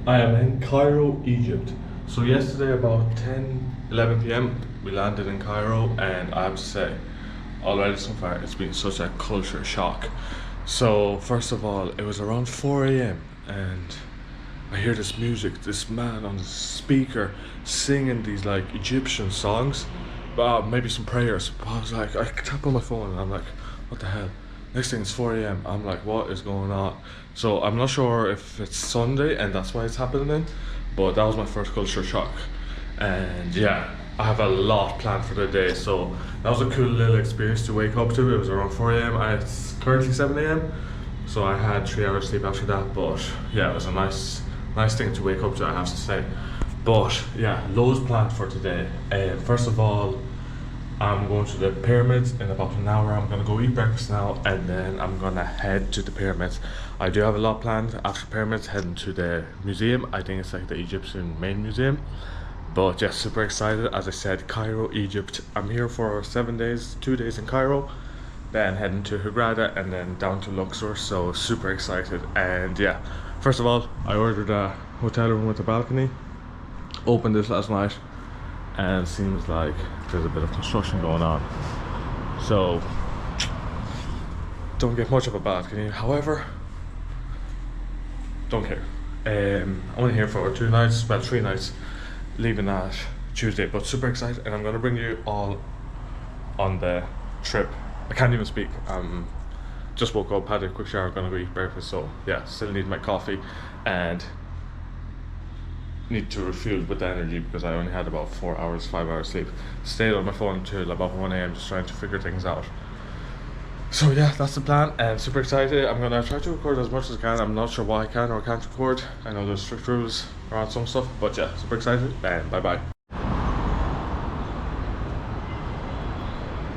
I am in Cairo, Egypt. So yesterday about 10, 11 p.m. we landed in Cairo, and I have to say, already so far it's been such a culture shock. So first of all, it was around 4 a.m. and I hear this music, this man on the speaker singing these like Egyptian songs, maybe some prayers. But I was like, I tap on my phone and I'm like, what the hell? Next thing it's 4 a.m. I'm like, what is going on? So I'm not sure if it's Sunday and that's why it's happening, but that was my first culture shock. And yeah, I have a lot planned for the day, so that was a cool little experience to wake up to. It was around 4 a.m. It's currently 7 a.m. So I had 3 hours sleep after that, but yeah, it was a nice thing to wake up to, I have to say. But yeah, loads planned for today. First of all, I'm going to the pyramids in about an hour. I'm gonna go eat breakfast now, and then I'm gonna head to the pyramids. I do have a lot planned after pyramids, heading to the museum. I think it's like the Egyptian main museum. But yeah, super excited. As I said, Cairo, Egypt. I'm here for 7 days, 2 days in Cairo, then heading to Hurghada and then down to Luxor. So super excited. And yeah, first of all, I ordered a hotel room with a balcony. Opened this last night, and it seems like there's a bit of construction going on, so don't get much of a balcony. However, don't care. I'm only here for 2 nights, well 3 nights, leaving that Tuesday, but super excited, and I'm gonna bring you all on the trip. I can't even speak. Just woke up, had a quick shower, gonna go eat breakfast, so yeah, still need my coffee and need to refuel with the energy because I only had about 4 hours, 5 hours sleep. Stayed on my phone until about 1 a.m. just trying to figure things out. So yeah, that's the plan, and super excited. I'm gonna try to record as much as I can. I'm not sure what I can or can't record. I know there's strict rules around some stuff, but yeah, super excited, and bye bye.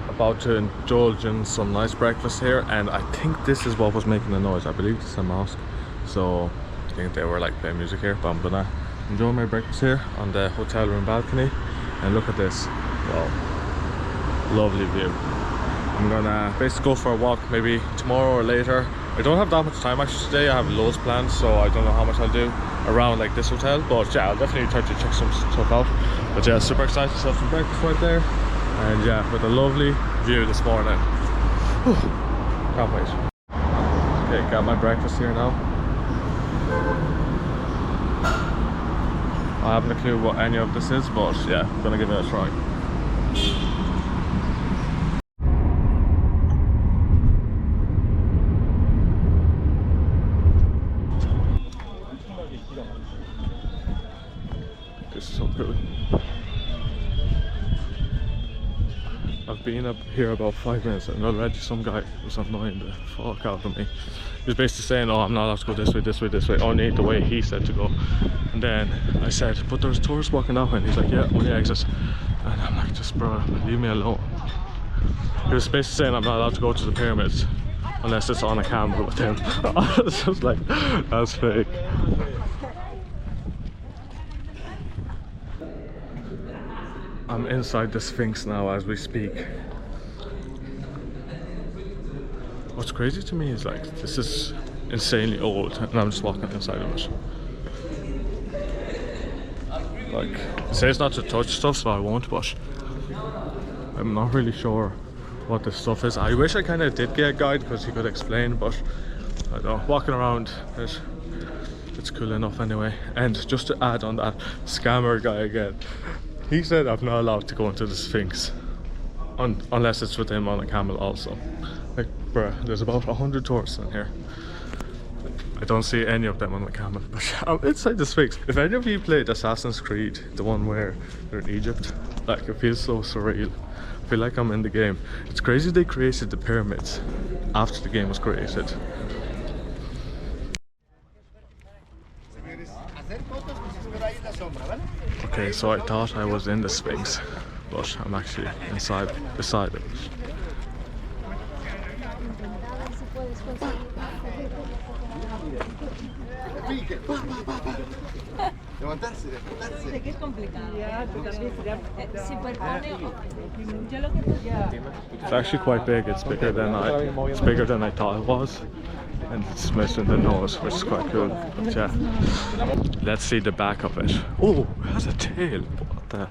About to indulge in some nice breakfast here, and I think this is what was making the noise. I believe this is a mosque, so I think they were like playing music here, but I'm gonna enjoy my breakfast here on the hotel room balcony. And look at this, wow, lovely view. I'm gonna basically go for a walk maybe tomorrow or later. I don't have that much time actually today. I have loads planned, so I don't know how much I'll do around like this hotel, but yeah, I'll definitely try to check some stuff out. But yeah, super excited to have some breakfast right there, and yeah, with a lovely view this morning. Whew, can't wait. Okay, got my breakfast here now. I haven't a clue what any of this is, but yeah, I'm gonna give it a try. This is so cool. I've been up here about 5 minutes and already some guy was annoying the fuck out of me. He was basically saying, oh, I'm not allowed to go this way, this way, this way, only the way he said to go. And then I said, but there's tourists walking that way, and he's like, yeah, only exits. And I'm like, just bro, leave me alone. He was basically saying I'm not allowed to go to the pyramids unless it's on a camera with him. I was just like, that's fake. I'm inside the Sphinx now as we speak. What's crazy to me is like, this is insanely old and I'm just walking inside of it. Like, it says not to touch stuff, so I won't, but I'm not really sure what this stuff is. I wish I kind of did get a guide because he could explain, but I don't know, walking around it's cool enough anyway. And just to add on that scammer guy again, he said I'm not allowed to go into the Sphinx unless it's with him on a camel also. Like, bruh, there's about 100 tourists in here. I don't see any of them on the camel, but I'm inside the Sphinx. If any of you played Assassin's Creed, the one where they're in Egypt, like, it feels so surreal. I feel like I'm in the game. It's crazy they created the pyramids after the game was created. Okay, so I thought I was in the Sphinx, but I'm actually beside it. It's actually quite big. It's bigger than I thought it was. and it's missing the nose, which is quite cool. But yeah, let's see the back of it. Oh, it has a tail. What the?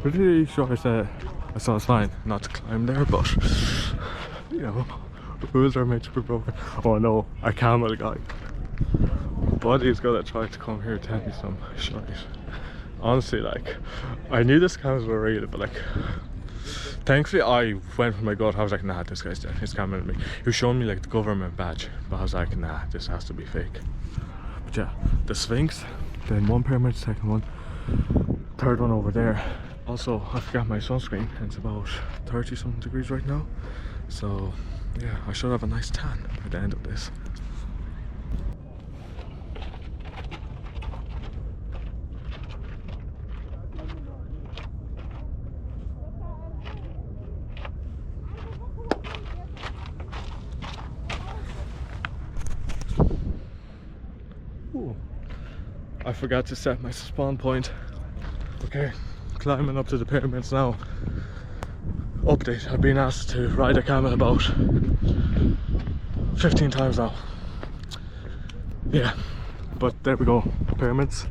Pretty sure I saw it's fine not to climb there, but you know, rules are meant to be broken. Oh no, a camel guy. Buddy's gonna try to come here and tell me some shit. Honestly, like, I knew this camels were real, but like, thankfully I went for my gut. I was like, nah, this guy's dead. He's coming at me. He was showing me like the government badge, but I was like, nah, this has to be fake. But yeah, the Sphinx, then one pyramid, second one, third one over there. Also, I forgot my sunscreen, and it's about 30 something degrees right now. So yeah, I should have a nice tan by the end of this. Ooh. I forgot to set my spawn point. Okay, climbing up to the pyramids now. Update, I've been asked to ride a camel about 15 times now. Yeah, but there we go, pyramids.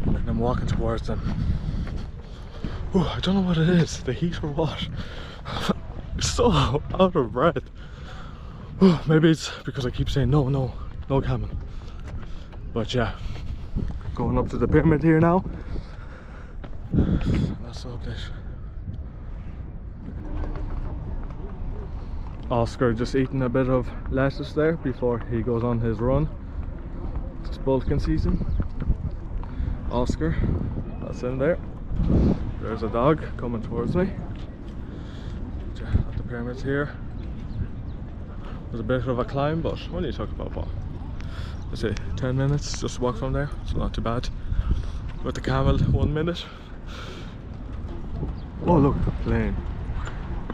And I'm walking towards them. Ooh, I don't know what it is, the heat or what. I'm so out of breath. Ooh, maybe it's because I keep saying no camel. But yeah, going up to the pyramid here now. That's the update. Oscar just eating a bit of lettuce there before he goes on his run. It's bulking season. Oscar, that's in there. There's a dog coming towards me. At the pyramids here. There's a bit of a climb, but what are you talking about? What? Let's say 10 minutes just to walk from there, so not too bad. With the camel, 1 minute. Oh look, plane.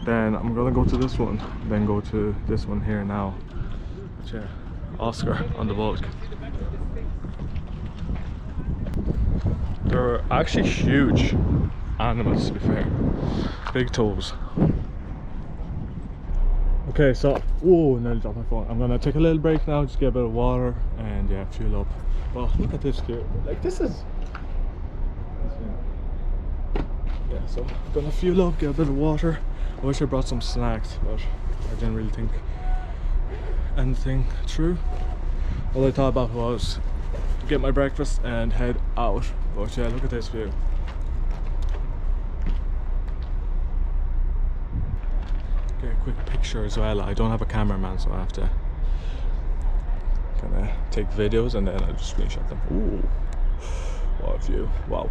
Then I'm gonna go to this one, then go to this one here now. But yeah, Oscar on the bulk. They're actually huge animals, to be fair. Big toes. Okay, so, whoa, nearly dropped my phone. I'm gonna take a little break now, just get a bit of water and yeah, fuel up. Well, look at this here. Like, this is... Yeah, so I'm gonna fuel up, get a bit of water. I wish I brought some snacks, but I didn't really think anything through. All I thought about was to get my breakfast and head out. But yeah, look at this view. Get a quick picture as well. I don't have a cameraman, so I have to kind of take videos and then I just screenshot them. Ooh, what a view! Wow.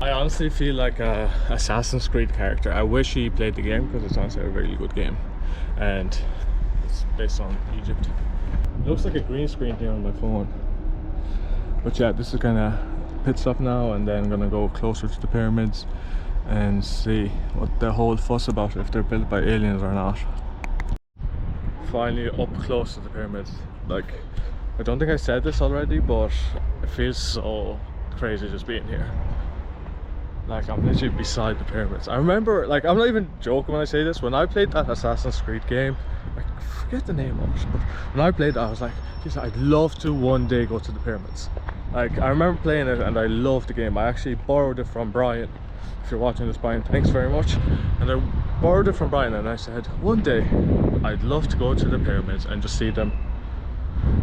I honestly feel like a Assassin's Creed character. I wish he played the game because it's honestly a really good game, and it's based on Egypt. It looks like a green screen here on my phone. But yeah, this is kind of pit stop now, and then I'm gonna go closer to the pyramids and see what the whole fuss about, if they're built by aliens or not. Finally up close to the pyramids. Like, I don't think I said this already, but it feels so crazy just being here. Like, I'm literally beside the pyramids. I remember, like, I'm not even joking when I say this, when I played that Assassin's Creed game, I forget the name of it, but when I played that, I was like, geez, I'd love to one day go to the pyramids. Like, I remember playing it and I loved the game. I actually borrowed it from Brian. If you're watching this, Brian, thanks very much. And I borrowed it from Brian and I said, one day I'd love to go to the pyramids and just see them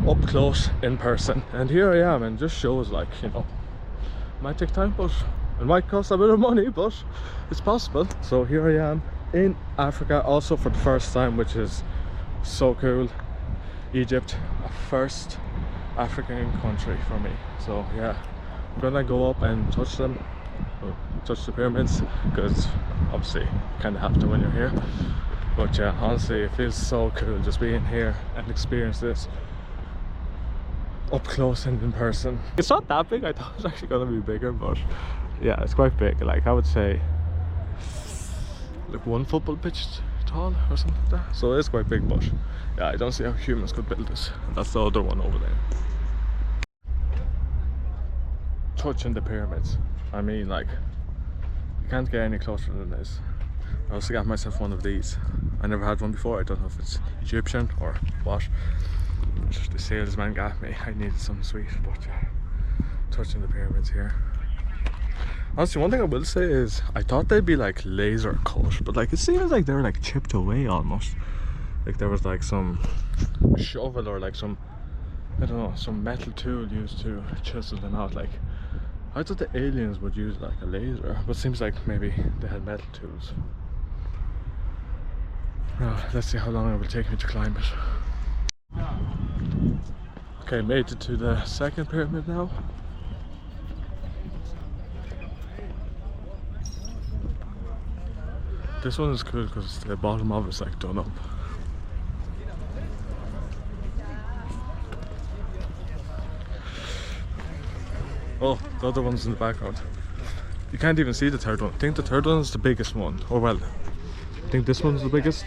up close in person. And here I am, and just shows, like, you know, it might take time, but it might cost a bit of money, but it's possible. So here I am in Africa, also for the first time, which is so cool. Egypt, a first African country for me. So yeah, I'm gonna go up and touch them, or touch the pyramids, because obviously you kind of have to when you're here. But yeah, honestly, it feels so cool just being here and experience this up close and in person. It's not that big. I thought it was actually gonna be bigger, but yeah, it's quite big. Like, I would say like 1 football pitch tall or something like that. So it's quite big, but yeah, I don't see how humans could build this. And that's the other one over there. Touching the pyramids. I mean, like, you can't get any closer than this. I also got myself one of these. I never had one before. I don't know if it's Egyptian or what. The salesman got me. I needed something sweet, but touching the pyramids here. Honestly, one thing I will say is I thought they'd be like laser cut, but like it seems like they're like chipped away almost. Like there was like some shovel or like some, I don't know, some metal tool used to chisel them out. Like I thought the aliens would use like a laser, but it seems like maybe they had metal tools. Now, let's see how long it will take me to climb it. Okay, made it to the second pyramid now. This one is cool because the bottom of it's like done up. Oh, the other one's in the background. You can't even see the third one. I think the third one is the biggest one. Or well, I think this one's the biggest,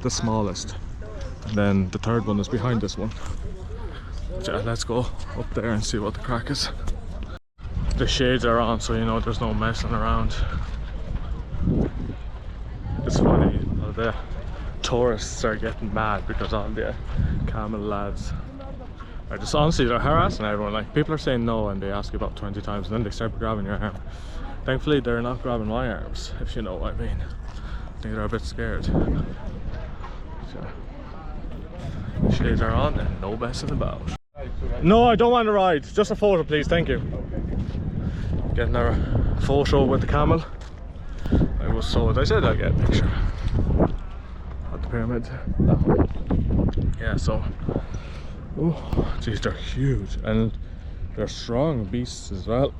the smallest. And then the third one is behind this one. So yeah, let's go up there and see what the crack is. The shades are on, so you know there's no messing around. It's funny, all the tourists are getting mad because all the camel lads are just, honestly, they're harassing everyone. Like, people are saying no and they ask you about 20 times and then they start grabbing your arm. Thankfully they're not grabbing my arms, if you know what I mean. I think they're a bit scared. So, the shades are on and no messing about. No, I don't want to ride, just a photo please, thank you. Getting our photo with the camel. I was told, I said I'd get a picture at the pyramid. Yeah, so, oh, geez, they're huge and they're strong beasts as well.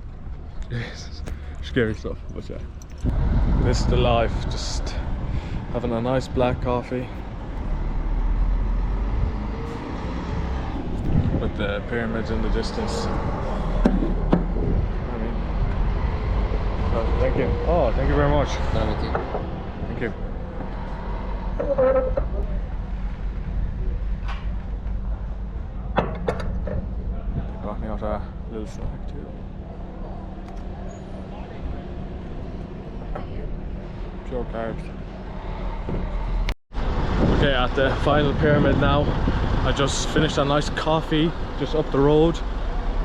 Jesus, scary stuff, but yeah. This is the life, just having a nice black coffee with the pyramids in the distance. Thank you. Oh, thank you very much. Thank you. They got me out a little snack too. Pure carbs. Okay, at the final pyramid now. I just finished a nice coffee just up the road.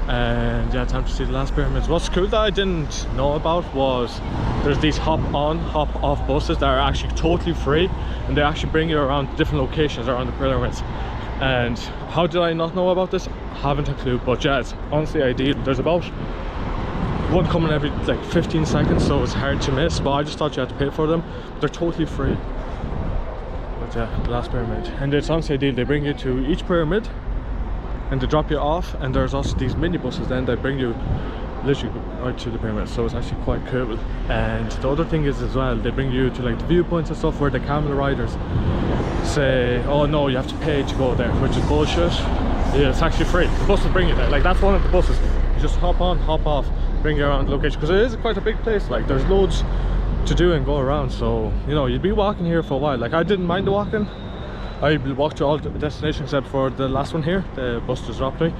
And yeah, time to see the last pyramids. What's cool that I didn't know about was there's these hop on, hop off buses that are actually totally free, and they actually bring you around different locations around the pyramids. And how did I not know about this? Haven't a clue, but yeah, it's honestly ideal. There's about one coming every like 15 seconds, so it's hard to miss, but I just thought you had to pay for them. They're totally free. But yeah, the last pyramid. And it's honestly ideal. They bring you to each pyramid and they drop you off, and there's also these minibuses then that bring you literally right to the pyramid, so it's actually quite cool. And the other thing is as well, they bring you to like the viewpoints and stuff where the camel riders say, oh no, you have to pay to go there, which is bullshit. Yeah, it's actually free. The buses bring you there. Like, that's one of the buses. You just hop on, hop off, bring you around the location, because it is quite a big place. Like, there's loads to do and go around, so you know, you'd be walking here for a while. Like, I didn't mind the walking. I walked to all the destinations except for the last one here. The bus just dropped me.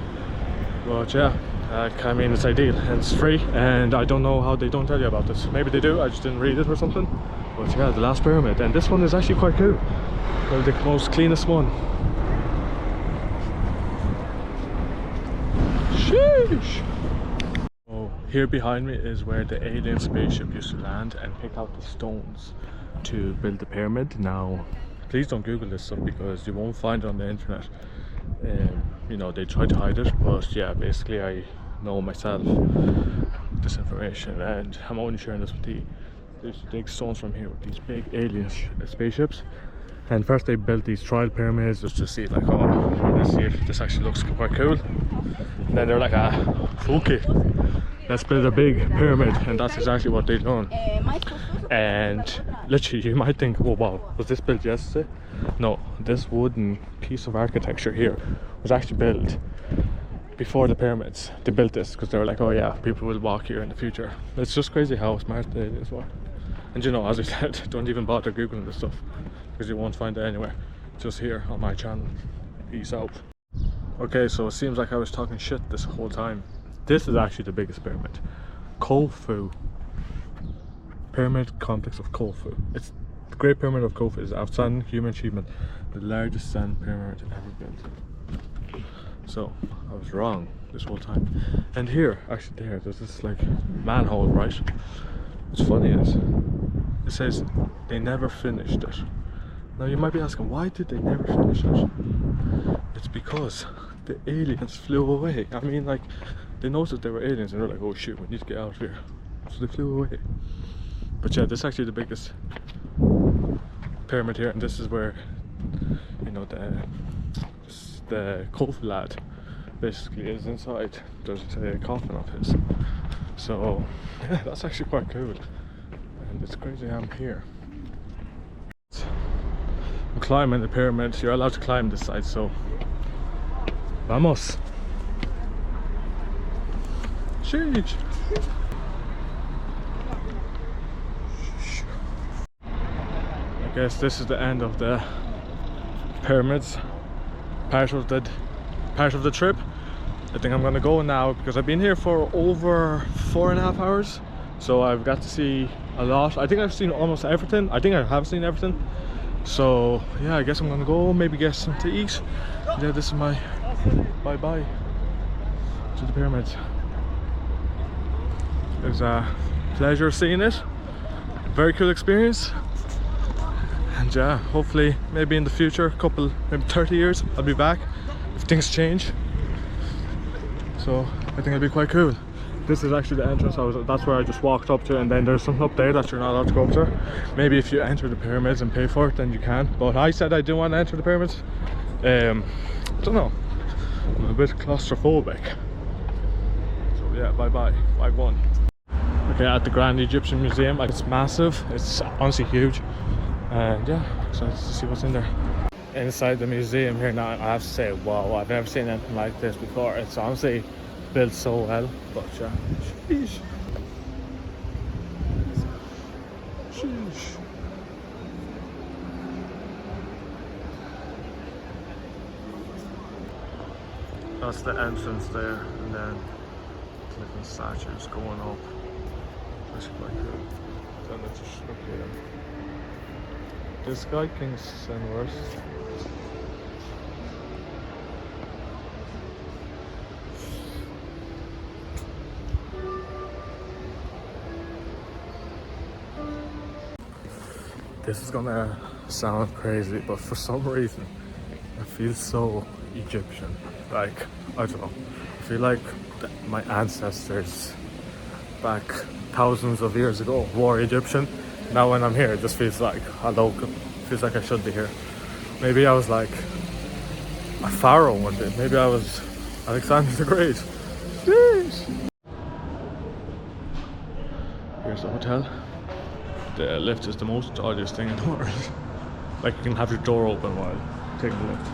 But yeah, I mean, it's ideal and it's free, and I don't know how they don't tell you about this. Maybe they do, I just didn't read it or something. But yeah, the last pyramid, and this one is actually quite cool. Well, the most cleanest one. Sheesh! Oh, here behind me is where the alien spaceship used to land and pick out the stones to build the pyramid. Now, please don't Google this stuff because you won't find it on the internet. You know, they try to hide it, but yeah, basically I know myself this information, and I'm only sharing this with you. There's big stones from here with these big alien spaceships. And first they built these trial pyramids just to see, like, oh, let's see if this actually looks quite cool. And then they're like, okay, let's build a big pyramid, and that's exactly what they've done. And literally, you might think, oh wow, was this built yesterday? No, this wooden piece of architecture here was actually built before the pyramids. They built this because they were like, oh yeah, people will walk here in the future. It's just crazy how smart the aliens were. And you know, as I said, don't even bother googling this stuff because you won't find it anywhere, just here on my channel. Peace out. Okay, so it seems like I was talking shit this whole time. This is actually the biggest pyramid, Khufu. Pyramid complex of Khufu. It's the Great Pyramid of Giza is outstanding human achievement, the largest sand pyramid ever built. So I was wrong this whole time. And here, actually there's this like manhole, right? What's funny is it says they never finished it. Now you might be asking, why did they never finish it? It's because the aliens flew away. I mean, like, they noticed there were aliens and they're like, oh shit, we need to get out of here. So they flew away. But yeah, this is actually the biggest pyramid here, and this is where, you know, the Khufu lad basically is inside. There's a coffin of his. So yeah, that's actually quite cool. And it's crazy I'm here. I'm climbing the pyramid. You're allowed to climb this side, so vamos. Sheesh. I guess this is the end of the pyramids part of the trip. I think I'm gonna go now because I've been here for over 4.5 hours, so I've got to see a lot. I think I've seen almost everything. I think I have seen everything. So yeah, I guess I'm gonna go, maybe get something to eat. Yeah, this is my bye-bye to the pyramids. It was a pleasure seeing it. Very cool experience. And yeah, hopefully maybe in the future, maybe 30 years, I'll be back if things change. So I think it'll be quite cool. This is actually the entrance. That's where I just walked up to, and then there's something up there that you're not allowed to go up to. Maybe if you enter the pyramids and pay for it, then you can. But I said I didn't want to enter the pyramids. I don't know. I'm a bit claustrophobic. So yeah, bye-bye. 5-1. Okay, at the Grand Egyptian Museum. It's massive. It's honestly huge. And yeah, excited to see what's in there. Inside the museum here now, I have to say, wow, I've never seen anything like this before. It's honestly built so well. But yeah, sheesh. Sheesh. That's the entrance there, and then different statues going up. That's quite cool. Then it's just up here. This guy thinks and worse. This is gonna sound crazy, but for some reason I feel so Egyptian. Like, I don't know, I feel like my ancestors back thousands of years ago were Egyptian. Now when I'm here, it just feels like a local. Feels like I should be here. Maybe I was like a pharaoh one day. Maybe I was Alexander the Great. Jeez. Here's the hotel. The lift is the most dodgiest thing in the world. Like, you can have your door open while taking the lift.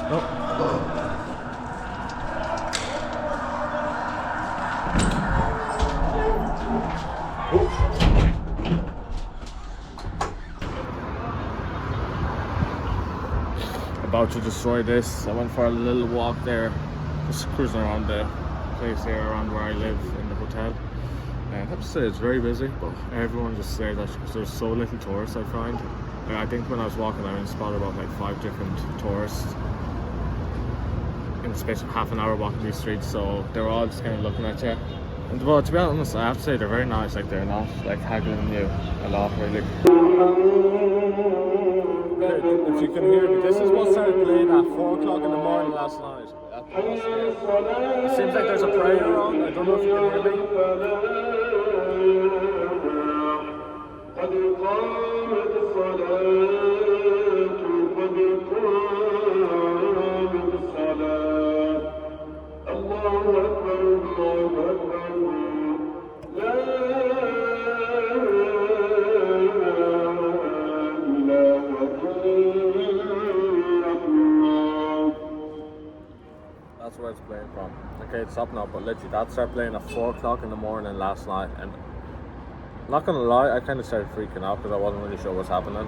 Oh. About to destroy this. I went for a little walk there, just cruising around the place here, around where I live in the hotel. And I have to say it's very busy, but everyone just says that because there's so little tourists. I find. I think when I was walking, I spotted about like 5 different tourists in the space of half an hour walking these streets. So they were all just kind of looking at you. And well, to be honest, I have to say they're very nice. Like, they're not like haggling you a lot, really. If you can hear me, this is what started playing at 4 o'clock in the morning last night. It seems like there's a prayer on. I don't know if you can hear me. That's where it's playing from. Okay, it's up now, but literally that started playing at 4 o'clock in the morning last night, and Not gonna lie, I kind of started freaking out because I wasn't really sure what's happening.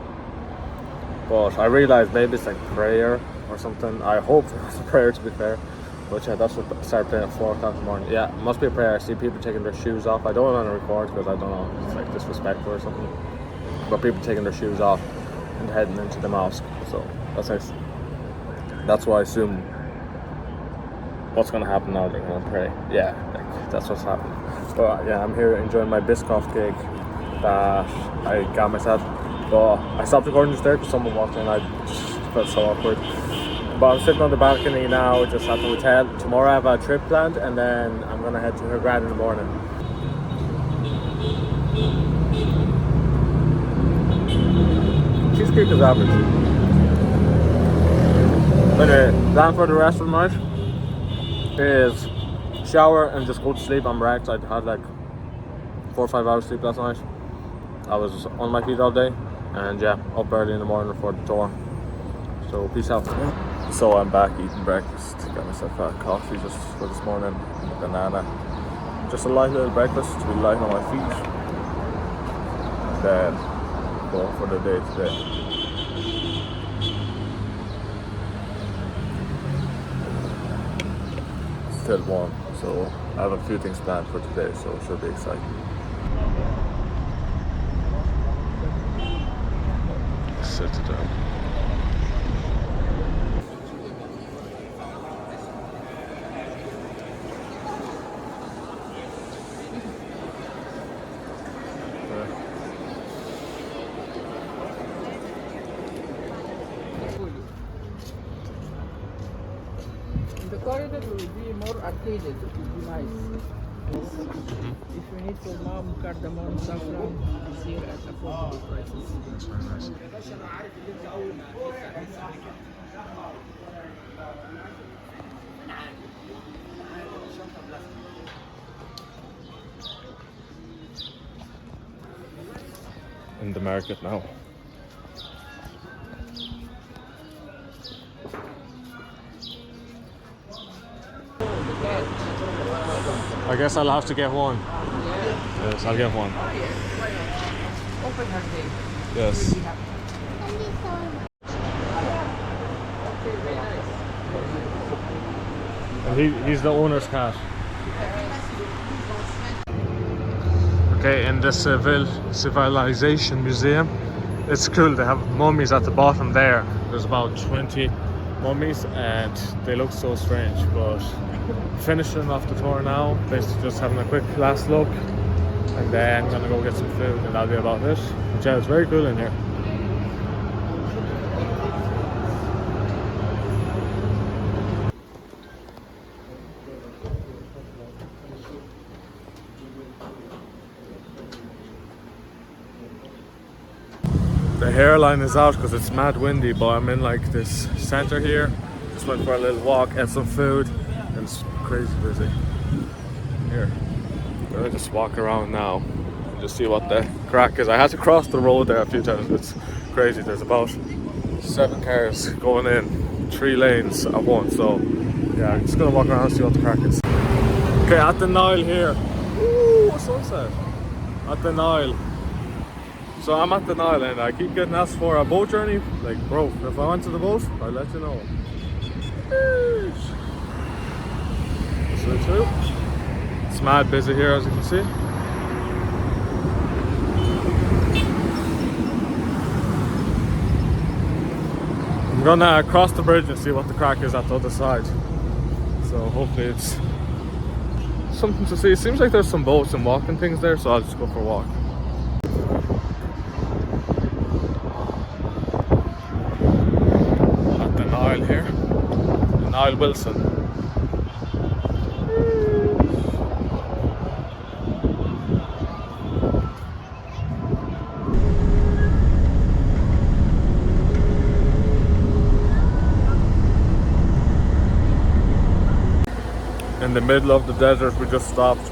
But I realized maybe it's like prayer or something. I hope it was a prayer, to be fair. But yeah, that's what started playing at 4 o'clock in the morning. Yeah, it must be a prayer. I see people taking their shoes off. I don't want to record because I don't know if it's like disrespectful or something. But people taking their shoes off and heading into the mosque. So that's nice. That's why I assume what's going to happen now. They're going to pray. Yeah, like, that's what's happening. But yeah, I'm here enjoying my Biscoff cake that I got myself. But I stopped recording just there because someone walked in. I just felt so awkward. But I'm sitting on the balcony now, just at the hotel. Tomorrow I have a trip planned, and then I'm gonna head to Hurghada in the morning. Cheesecake is average. Anyway, plan for the rest of the night is shower and just go to sleep. I'm wrecked. I had like 4 or 5 hours sleep last night. I was on my feet all day, and yeah, up early in the morning for the tour. So peace out. So I'm back eating breakfast. Got myself a coffee just for this morning, a banana. Just a light little breakfast to be light on my feet. And then go for the day today. It's still warm, so I have a few things planned for today, so it should be exciting. Sit down. The corridor will be more arcaded, it will be nice. If you need for mom, cardamom, saffron, it's here at affordable prices. That's very nice. In the market now. I guess I'll have to get one. Yes, I'll get one. Open her day. Yes. And he's the owner's cat. Okay, in the Civilization Museum, it's cool. They have mummies at the bottom there. There's about 20 mummies and they look so strange, but finishing off the tour now, basically just having a quick last look, and then gonna go get some food, and that'll be about it. But yeah, it's very cool in here. The hairline is out because it's mad windy, but I'm in like this center here. Just went for a little walk, ate some food, and it's crazy busy here. I'm gonna just walk around now and just see what the crack is. I had to cross the road there a few times. It's crazy. There's about 7 cars going in 3 lanes at once. So yeah, I'm just gonna walk around and see what the crack is. Okay, at the Nile here. Ooh, what sunset! At the Nile. So I'm at the Nile and I keep getting asked for a boat journey. Like, bro, if I went to the boat, I'll let you know. So too. It's mad busy here, as you can see. I'm gonna cross the bridge and see what the crack is at the other side. So hopefully it's something to see. It seems like there's some boats and walking things there, so I'll just go for a walk. At the Nile here. The Nile Wilson. In the middle of the desert, we just stopped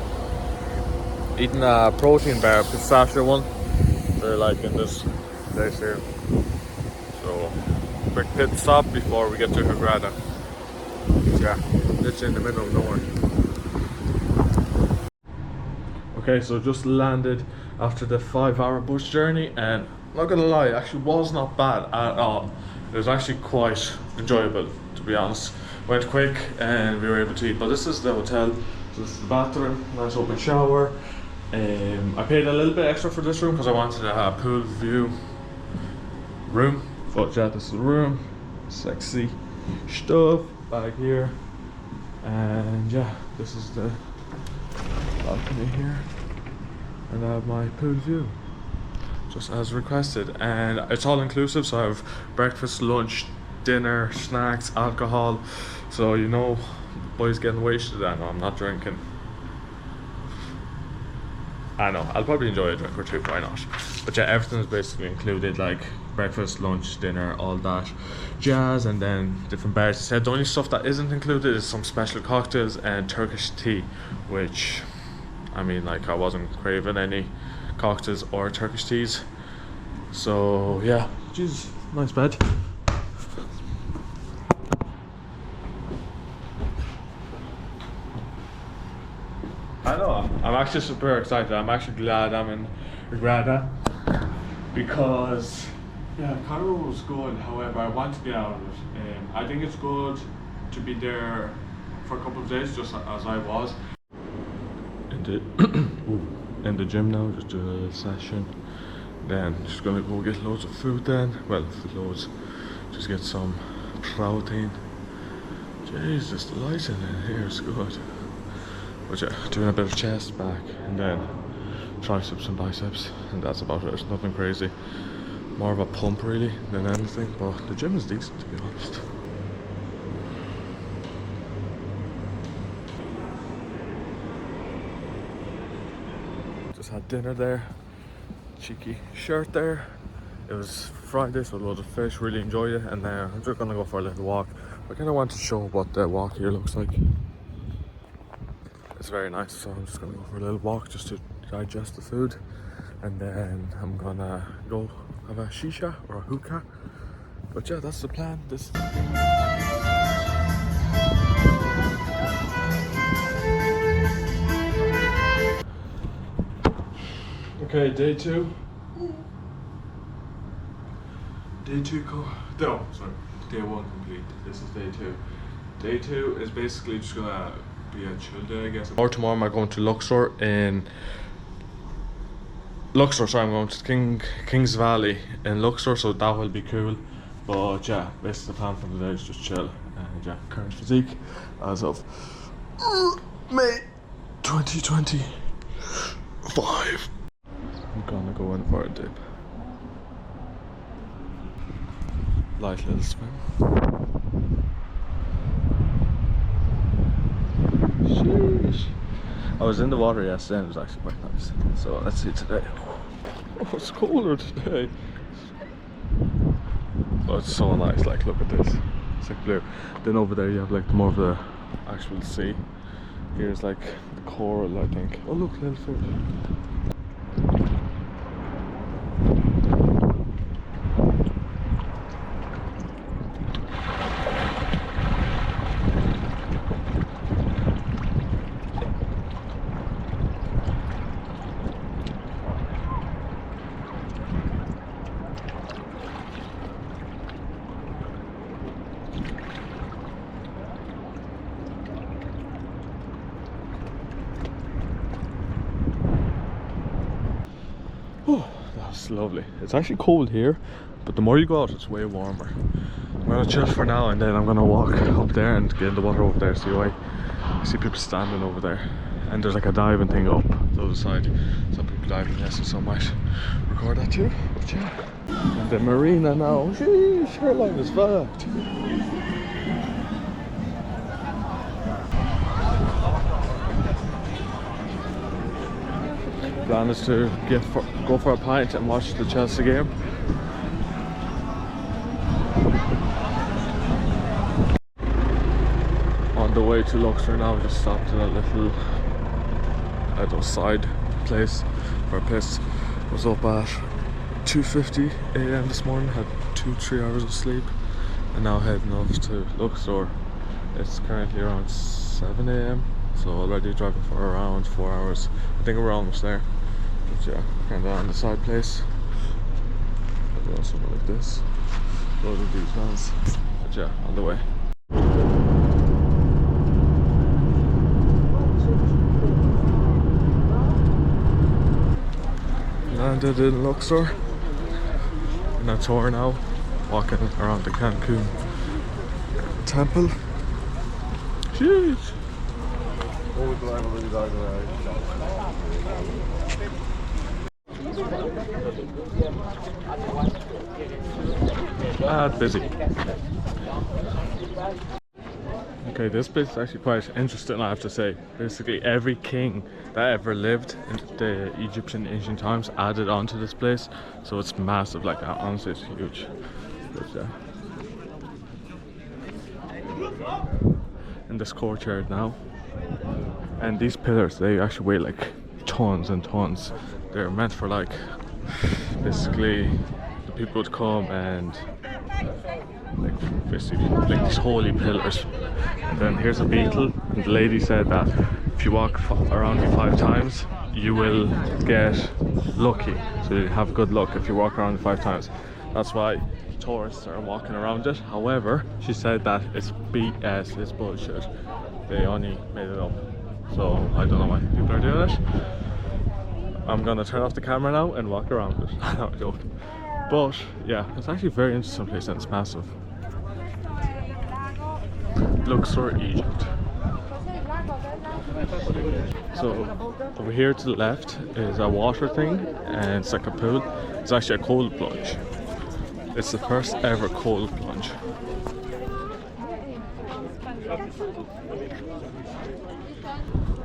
eating a protein bar, pistachio one. They're like in this place here. So, quick pit stop before we get to Hurghada. Yeah, literally in the middle of nowhere. Okay, so just landed after the 5-hour bus journey, and not gonna lie, it actually was not bad at all. It was actually quite enjoyable, to be honest. Went quick and we were able to eat. But this is the hotel. So this is the bathroom, nice open shower. I paid a little bit extra for this room because I wanted a pool view room. But yeah, this is the room. Sexy stuff back here. And yeah, this is the balcony here. And I have my pool view, just as requested. And it's all inclusive, so I have breakfast, lunch, dinner, snacks, alcohol. So you know, boys getting wasted. I know I'm not drinking. I know, I'll probably enjoy a drink or two, why not? But yeah, everything is basically included, like breakfast, lunch, dinner, all that jazz, and then different bars. I said the only stuff that isn't included is some special cocktails and Turkish tea, which, I mean, like, I wasn't craving any cocktails or Turkish teas. So yeah, jeez, nice bed. I know, I'm actually super excited. I'm actually glad I'm in Hurghada because yeah, Cairo was good. However, I want to get out of it. I think it's good to be there for a couple of days, just as I was. In the gym now, just doing a little session. Then just gonna go get loads of food. Then, well, loads. Just get some protein. Jesus, the lighting in here is good. But yeah, doing a bit of chest, back, and then triceps and biceps, and that's about it. It's nothing crazy. More of a pump really than anything, but the gym is decent, to be honest. Just had dinner there. Cheeky shirt there. It was Friday, so loads of fish, really enjoyed it, and then I'm just gonna go for a little walk. I kinda want to show what the walk here looks like. It's very nice, so I'm just gonna go for a little walk just to digest the food, and then I'm gonna go have a shisha or a hookah. But yeah, that's the plan. This okay, day two. No, sorry, day one complete. This is day two. Day two is basically just gonna be a chill day, I guess. Or tomorrow I'm going to Luxor. I'm going to King's Valley in Luxor, so that will be cool. But yeah, basically the plan for the day is just chill. And yeah, current physique as of May 2025. I'm gonna go in for a dip. Light little swim. Sheesh. I was in the water yesterday and it was actually quite nice. So let's see today. Oh, it's colder today. Oh, it's so nice, like, look at this. It's like blue. Then over there you have like more of the actual sea. Here's like the coral, I think. Oh look, little fish. Oh, that's lovely. It's actually cold here, but the more you go out, it's way warmer. I'm gonna chill for now, and then I'm gonna walk up there and get in the water over there. See why? I see people standing over there, and there's like a diving thing up the other side. Some people diving there, so I might record that too. But yeah, and the marina now. Sheesh, her line is fucked. Plan is to go for a pint and watch the Chelsea game. On the way to Luxor now, just stopped in a little side place for a piss. Was up at 2:50 AM this morning, had 2-3 hours of sleep, and now heading off to Luxor. It's currently around 7 AM, so already driving for around 4 hours. I think we're almost there. But yeah, kind of on the side place. I'll do something like this. Load of these vans. But yeah, on the way. Landed in Luxor. In a tour now, walking around the Cancun temple. Sheesh. Busy. Okay, this place is actually quite interesting, I have to say. Basically, every king that ever lived in the Egyptian ancient times added on to this place, so it's massive. Like, honestly, it's huge. But, in this courtyard now, and these pillars, they actually weigh like tons and tons. They're meant for like, basically, the people would come and like basically like these holy pillars. And then here's a beetle, and the lady said that if you walk around it 5 times, you will get lucky. So you have good luck if you walk around it 5 times. That's why tourists are walking around it. However, she said that it's BS, it's bullshit. They only made it up. So I don't know why people are doing it. I'm gonna turn off the camera now and walk around it. No, I don't. But yeah, it's actually a very interesting place and it's massive. Luxor, Egypt. So over here to the left is a water thing, and it's like a pool. It's actually a cold plunge. It's the first ever cold plunge.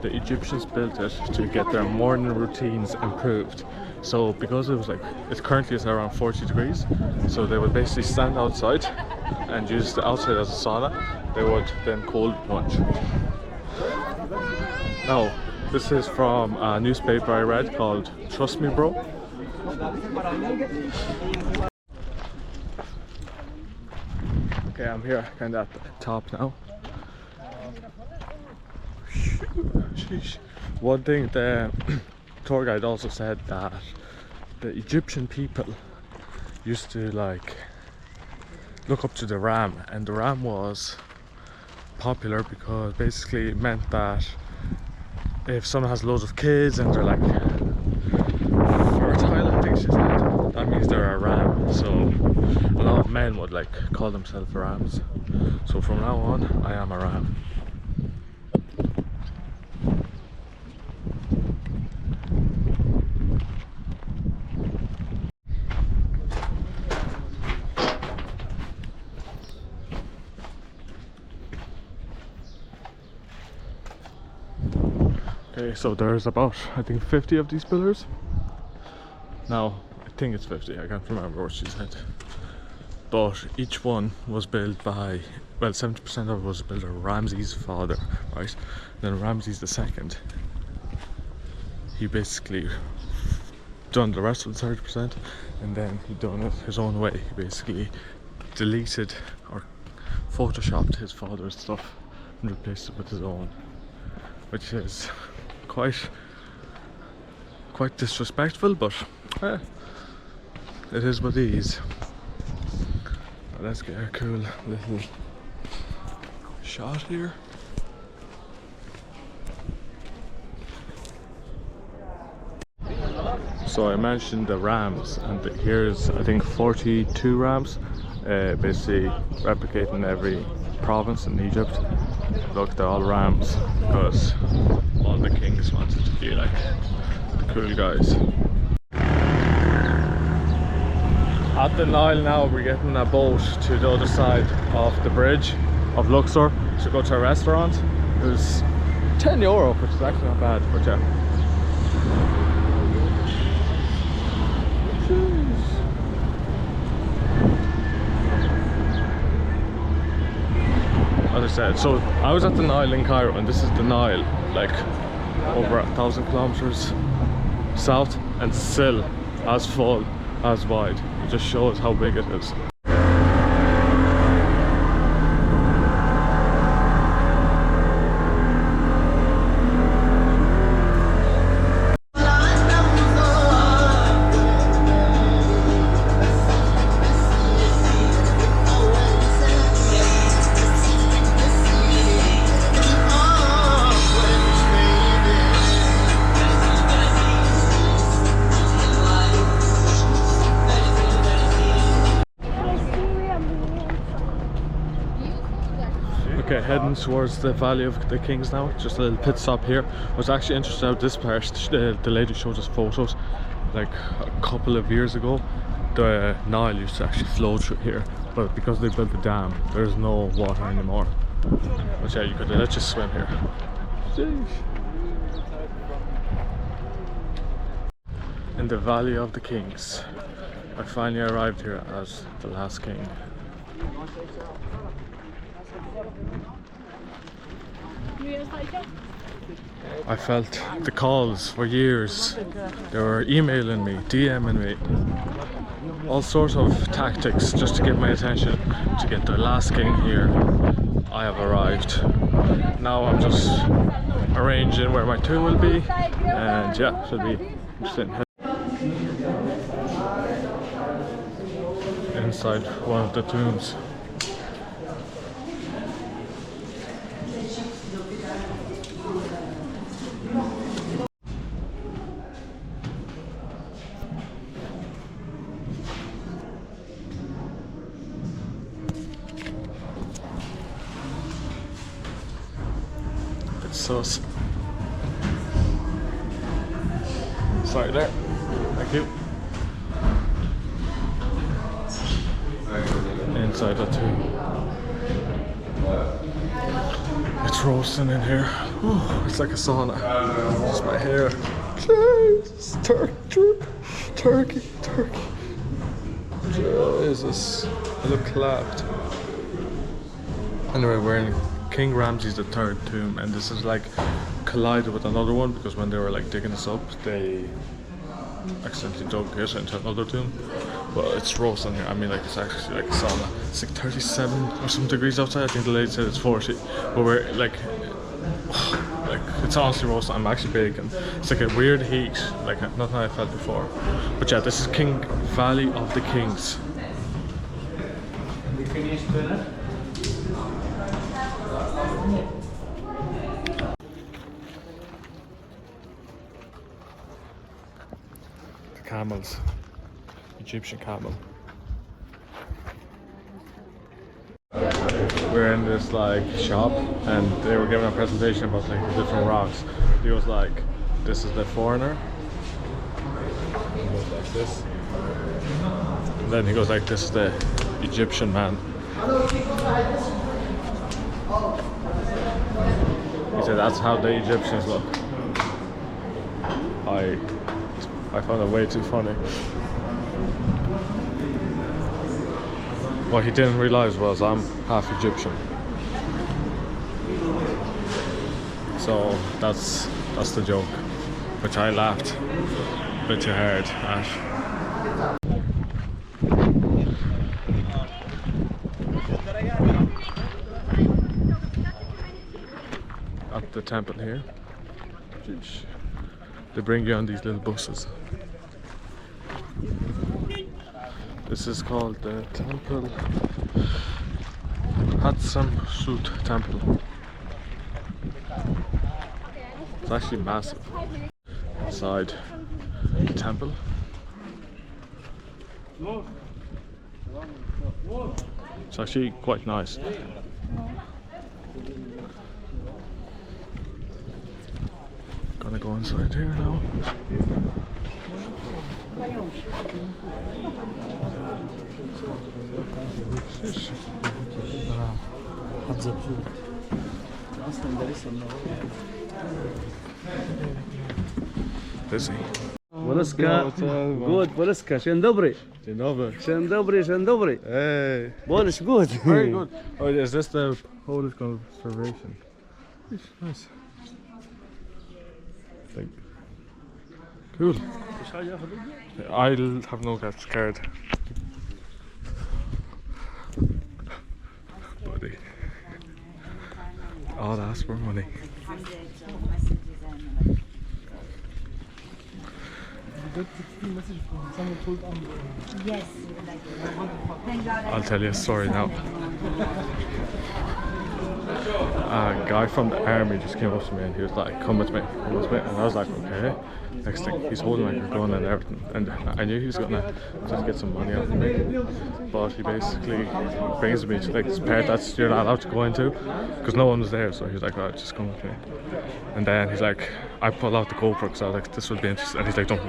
The Egyptians built it to get their morning routines improved. So because it was like, it's currently around 40 degrees, so they would basically stand outside and use the outside as a sauna. They would then cold plunge. Now, this is from a newspaper I read called Trust Me Bro. Okay, I'm here kind of at the top now. Sheesh. One thing the tour guide also said that the Egyptian people used to like look up to the ram, and the ram was popular because basically it meant that if someone has loads of kids and they're like fertile, I think she said, that means they're a ram. So a lot of men would like call themselves rams. So from now on, I am a ram. Okay, so there's about, I think, 50 of these pillars. Now, I think it's 50, I can't remember what she said. But each one was built by, well, 70% of it was built by Ramses' father, right? Then Ramses II, he basically done the rest of the 30%, and then he done it his own way. He basically deleted or photoshopped his father's stuff and replaced it with his own, which is quite disrespectful, but it is what it is. Let's get a cool little shot here. So I mentioned the rams, and here's I think 42 rams, basically replicating every province in Egypt. Look, they're all rams because all the kings wanted to be like the cool guys. At the Nile now, we're getting a boat to the other side of the bridge of Luxor to go to a restaurant. It was €10, which is actually not bad, but yeah. As I said, so I was at the Nile in Cairo, and this is the Nile, like over 1,000 kilometers south, and still as full, as wide. It just shows how big it is. Okay, heading towards the Valley of the Kings now. Just a little pit stop here. I was actually interested about this part. The lady showed us photos like a couple of years ago. The Nile used to actually flow through here, but because they built the dam, there's no water anymore. But yeah, you could let's just swim here. Sheesh. In the Valley of the Kings, I finally arrived here as the last king. I felt the calls for years. They were emailing me, DMing me, all sorts of tactics just to get my attention, to get the last king here. I have arrived. Now I'm just arranging where my tomb will be, and yeah, should be interesting. Inside one of the tombs. It's sus. Sorry there. Thank you. Inside the tomb. It's roasting in here. Ooh, it's like a sauna. Just my hair. Jesus, turkey. Jesus, I look clapped. Anyway, we're in King Ramses III tomb, and this is like collided with another one because when they were like digging this up, they accidentally dug this into another tomb. But it's roasting here. I mean, like, it's actually like a sauna. It's like 37 or some degrees outside. I think the lady said it's 40. But we're like it's honestly roasting. I'm actually baking. It's like a weird heat, like nothing I felt before. But yeah, this is King Valley of the Kings. The camels. Egyptian camel. We're in this like shop, and they were giving a presentation about like the different rocks. He was like, "This is the foreigner." He goes like this, and then he goes like, "This is the Egyptian man." He said, "That's how the Egyptians look." I found it way too funny. What he didn't realize was I'm half Egyptian. So that's the joke, which I laughed a bit too hard at. At the temple here, they bring you on these little buses. This is called the Temple Hatshepsut Temple. It's actually massive. Inside the temple. It's actually quite nice. Gonna go inside here now. Busy. Polska, good, Polska, dzień dobry. Dzień dobry. Dzień dobry, dzień dobry. Hey. Polish, good. Very good. Oh, is this the Polish conservation? Nice. Like, cool. I'll have no card. Buddy. Oh, that's for money. Yes. I'll tell you a story now. a guy from the army just came up to me and he was like, come with me, come with me. And I was like, okay. Next thing, he's holding like a gun and everything. And I knew he was gonna just get some money out of me. But he basically brings me to like this part that you're not allowed to go into because no one was there. So he's like, alright, just come with me. And then he's like, I pull out the GoPro because I was like, this would be interesting. And he's like, don't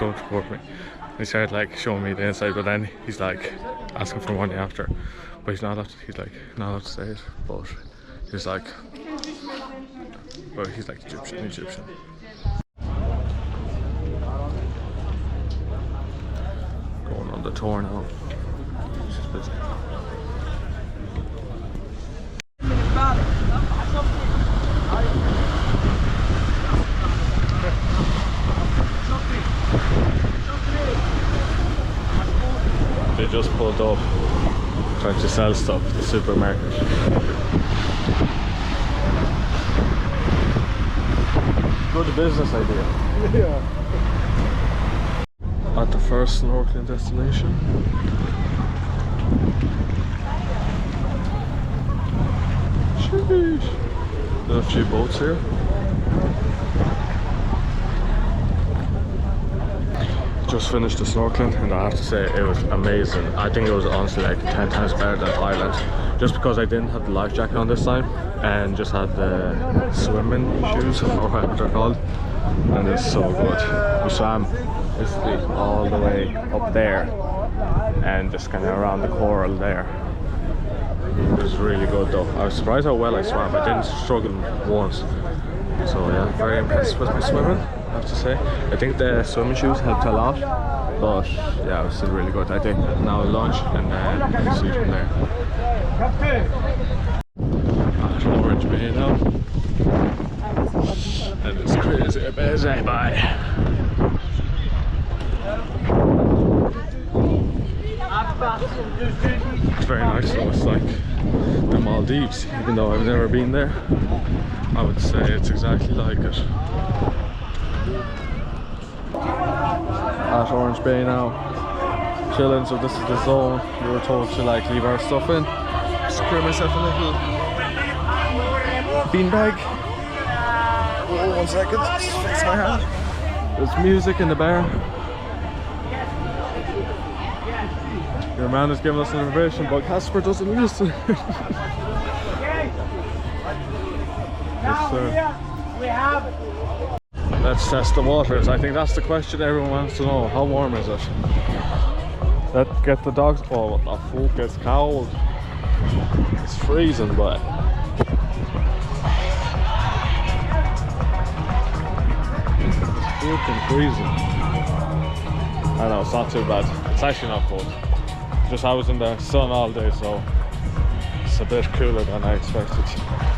record me. And he started like showing me the inside, but then he's like asking for money after. But he's not allowed to, he's like not allowed to say it. But he's like, well, he's like Egyptian. Going on the tour now. She's busy. They just pulled up trying to sell stuff at the supermarket. Good business idea. Yeah. At the first snorkeling destination. Sheesh. There's a few boats here. Just finished the snorkeling and I have to say it was amazing. I think it was honestly like 10 times better than Thailand. Just because I didn't have the life jacket on this time and just had the swimming shoes or whatever they're called. And it's so good. We swam basically all the way up there and just kind of around the coral there. It was really good though. I was surprised how well I swam. I didn't struggle once. So yeah, very impressed with my swimming, I have to say. I think the swimming shoes helped a lot, but yeah, it was still really good. I think now lunch and then see from there. At Orange Bay now. And it's crazy busy, bye. It's very nice though, it's like the Maldives, even though I've never been there. I would say it's exactly like it. At Orange Bay now, chilling, so this is the zone. We were told to like leave our stuff in. Secure myself a little beanbag. Oh, 1 second, just fix my hand. There's music in the bar. Your man is giving us an information, but Casper doesn't listen. Yes, sir. Let's test the waters. I think that's the question everyone wants to know. How warm is it? Let's get the dogs. Oh, what the fuck? It's cold. It's freezing, but it's fucking freezing. I know, it's not too bad. It's actually not cold. Just I was in the sun all day, so it's a bit cooler than I expected.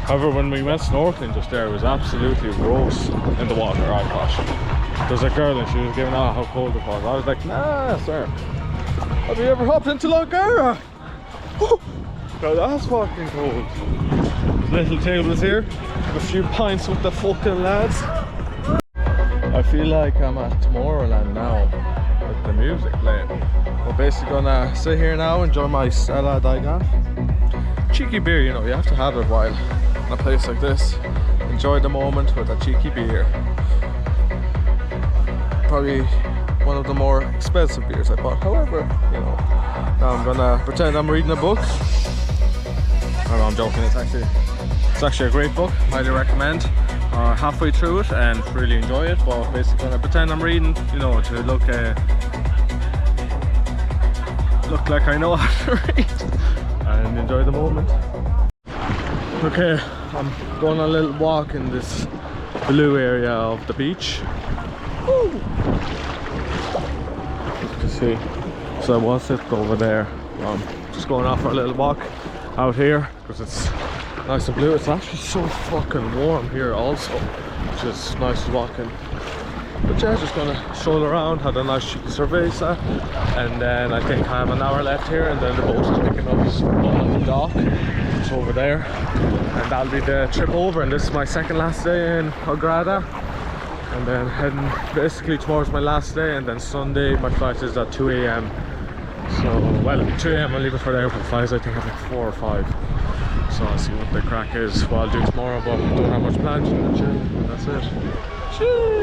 However, when we went snorkeling just there, it was absolutely gross in the water, I thought. There's a girl and she was giving out how cold it was. I was like, nah, sir. Have you ever hopped into Hurghada? God, that's fucking cold. There's little tables here, a few pints with the fucking lads. I feel like I'm at Tomorrowland now with the music playing. We're basically gonna sit here now, enjoy my Stella Daigan. Cheeky beer, you know, you have to have it while in a place like this. Enjoy the moment with a cheeky beer. Probably one of the more expensive beers I bought. However, you know, now I'm gonna pretend I'm reading a book. I know, I'm joking. It's actually a great book. Highly recommend. Halfway through it and really enjoy it, but basically gonna pretend I'm reading, you know, to look like I know how to read and enjoy the moment. Okay, I'm going on a little walk in this blue area of the beach. Woo! As you can see, so I was sitting over there. Just going off for a little walk out here because it's nice and blue. It's actually so fucking warm here also, which is nice to walk in. But yeah, just gonna stroll around, had a nice cheeky cerveza, and then I think I have an hour left here, and then the boat is picking up on the dock. It's over there, and that'll be the trip over. And this is my second last day in Hurghada, and then heading basically towards my last day. And then Sunday my flight is at 2 AM. So well, 2 AM I'm leaving for the airport. Flies I think at like 4 or 5. So I'll see what the crack is, what I'll do tomorrow, but don't have much planned. Chill. That's it. Cheers.